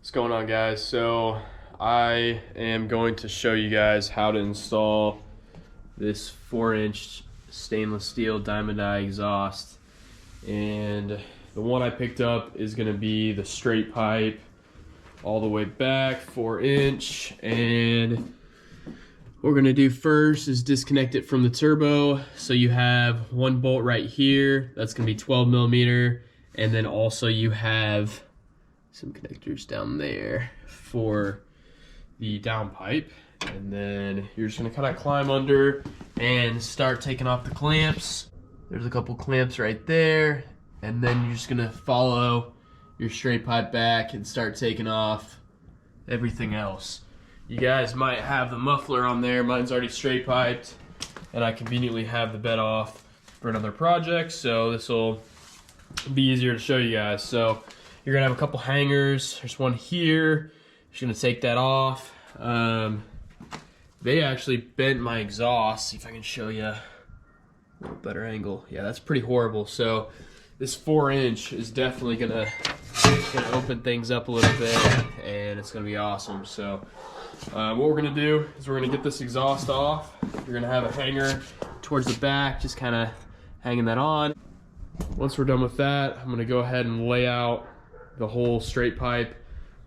What's going on, guys? So I am going to show you guys how to install this 4-inch stainless steel diamond eye exhaust, and the one I picked up is going to be the straight pipe all the way back 4-inch. And what we're going to do first is disconnect it from the turbo. So you have one bolt right here that's going to be 12 millimeter, and then also you have some connectors down there for the downpipe. And then you're just gonna kind of climb under and start taking off the clamps. There's a couple clamps right there, and then you're just gonna follow your straight pipe back and start taking off everything else. You guys might have the muffler on there. Mine's already straight piped, and I conveniently have the bed off for another project, so this will be easier to show you guys. So you're gonna have a couple hangers. There's one here. Just gonna take that off. They actually bent my exhaust. See if I can show you a little better angle. Yeah, that's pretty horrible. So this 4-inch is definitely gonna open things up a little bit, and it's gonna be awesome. So what we're gonna do is we're gonna get this exhaust off. You're gonna have a hanger towards the back, just kind of hanging that on. Once we're done with that, I'm gonna go ahead and lay out the whole straight pipe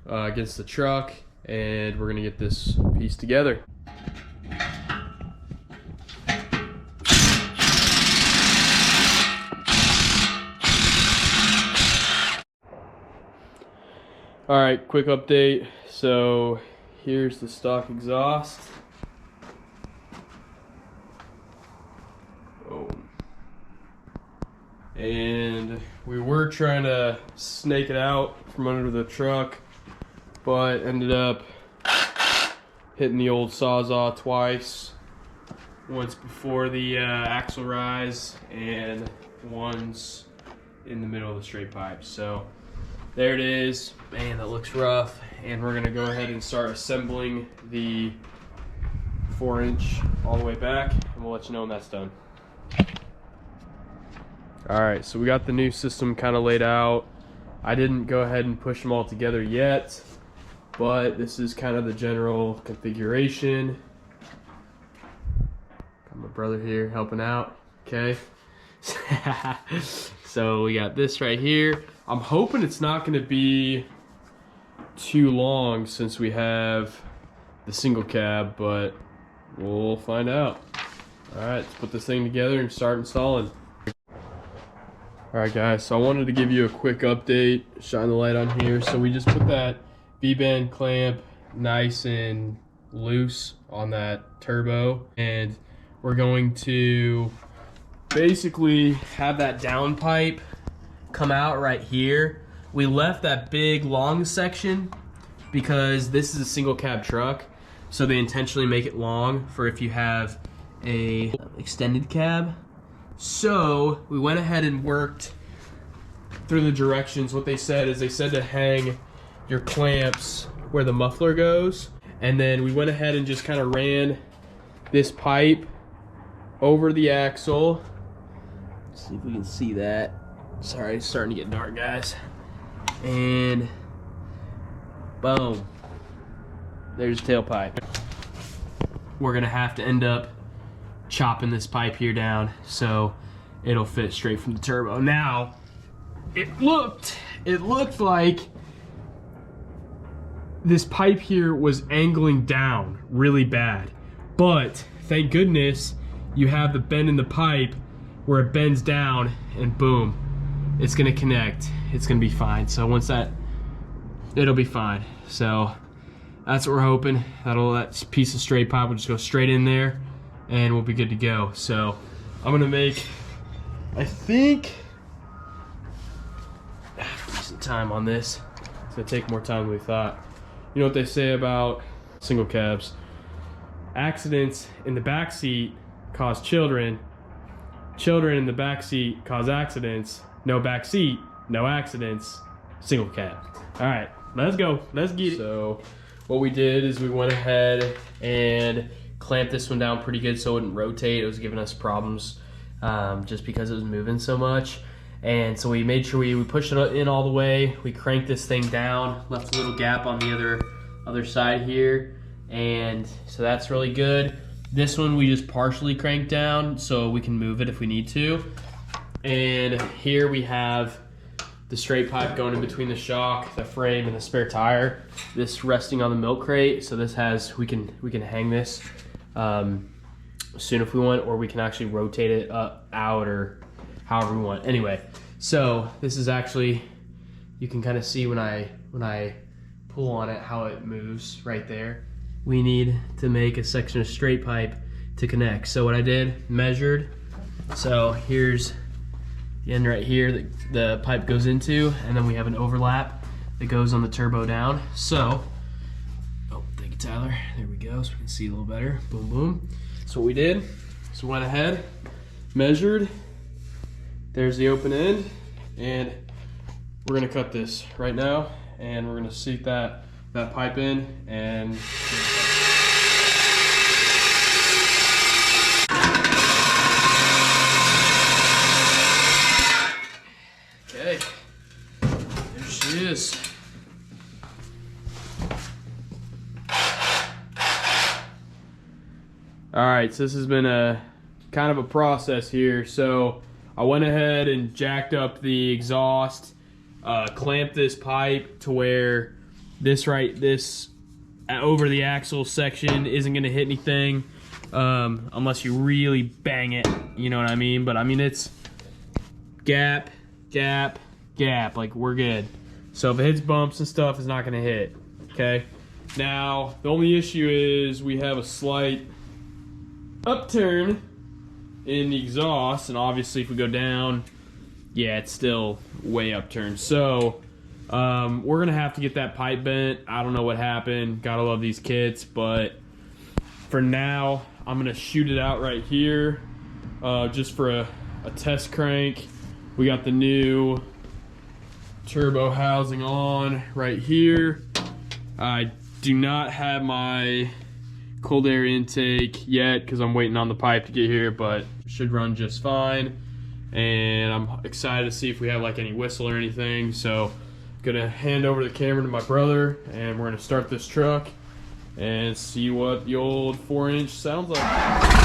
against the truck, and we're gonna get this piece together. All right, quick update. So here's the stock exhaust. And we were trying to snake it out from under the truck, but ended up hitting the old Sawzall twice. Once before the axle rise, and once in the middle of the straight pipe. So there it is. Man, that looks rough. And we're gonna go ahead and start assembling the 4-inch all the way back, and we'll let you know when that's done. Alright, so we got the new system kind of laid out. I didn't go ahead and push them all together yet, but this is kind of the general configuration. Got my brother here helping out, okay? So we got this right here. I'm hoping it's not going to be too long since we have the single cab, but we'll find out. Alright, let's put this thing together and start installing. Alright guys, so I wanted to give you a quick update, shine the light on here. So we just put that V-band clamp nice and loose on that turbo, and we're going to basically have that downpipe come out right here. We left that big long section because this is a single cab truck, so they intentionally make it long for if you have a extended cab. So we went ahead and worked through the directions. What they said is they said to hang your clamps where the muffler goes, and then we went ahead and just kind of ran this pipe over the axle. Let's see if we can see that. Sorry, it's starting to get dark, guys. And boom, there's the tailpipe. We're gonna have to end up chopping this pipe here down so it'll fit straight from the turbo. Now, it looked like this pipe here was angling down really bad, but thank goodness you have the bend in the pipe where it bends down, and boom, it's gonna connect. It's gonna be fine. So once that, it'll be fine. So that's what we're hoping. That piece of straight pipe will just go straight in there, and we'll be good to go. So I'm gonna make, I think, decent time on this. It's gonna take more time than we thought. You know what they say about single cabs? Accidents in the back seat cause children. Children in the back seat cause accidents. No back seat, no accidents. Single cab. All right, let's go. Let's get it. So what we did is we went ahead and clamped this one down pretty good so it wouldn't rotate. It was giving us problems just because it was moving so much. And so we made sure we pushed it in all the way. We cranked this thing down, left a little gap on the other side here. And so that's really good. This one we just partially cranked down so we can move it if we need to. And here we have the straight pipe going in between the shock, the frame, and the spare tire. This resting on the milk crate, so this has, we can hang this soon if we want, or we can actually rotate it out or however we want. Anyway, so this is actually, you can kind of see when I pull on it how it moves right there. We need to make a section of straight pipe to connect. So what I did, measured, so here's the end right here that the pipe goes into, and then we have an overlap that goes on the turbo down. So, oh, thank you, Tyler. There we go, so we can see a little better. Boom, boom. So what we did, so went ahead, measured, there's the open end, and we're gonna cut this right now, and we're gonna seat that pipe in, and okay, there she is. All right, so this has been a kind of a process here. So I went ahead and jacked up the exhaust, clamped this pipe to where this over the axle section isn't gonna hit anything unless you really bang it, you know what I mean? But I mean, it's gap, gap, gap, like we're good. So if it hits bumps and stuff, it's not gonna hit, okay? Now, the only issue is we have a slight upturn in the exhaust, and obviously if we go down, yeah, it's still way upturned. So we're gonna have to get that pipe bent. I don't know what happened. Gotta love these kits, but for now, I'm gonna shoot it out right here just for a test crank. We got the new turbo housing on right here. I do not have my cold air intake yet because I'm waiting on the pipe to get here, but should run just fine. And I'm excited to see if we have like any whistle or anything. So gonna hand over the camera to my brother, and we're gonna start this truck and see what the old 4-inch sounds like.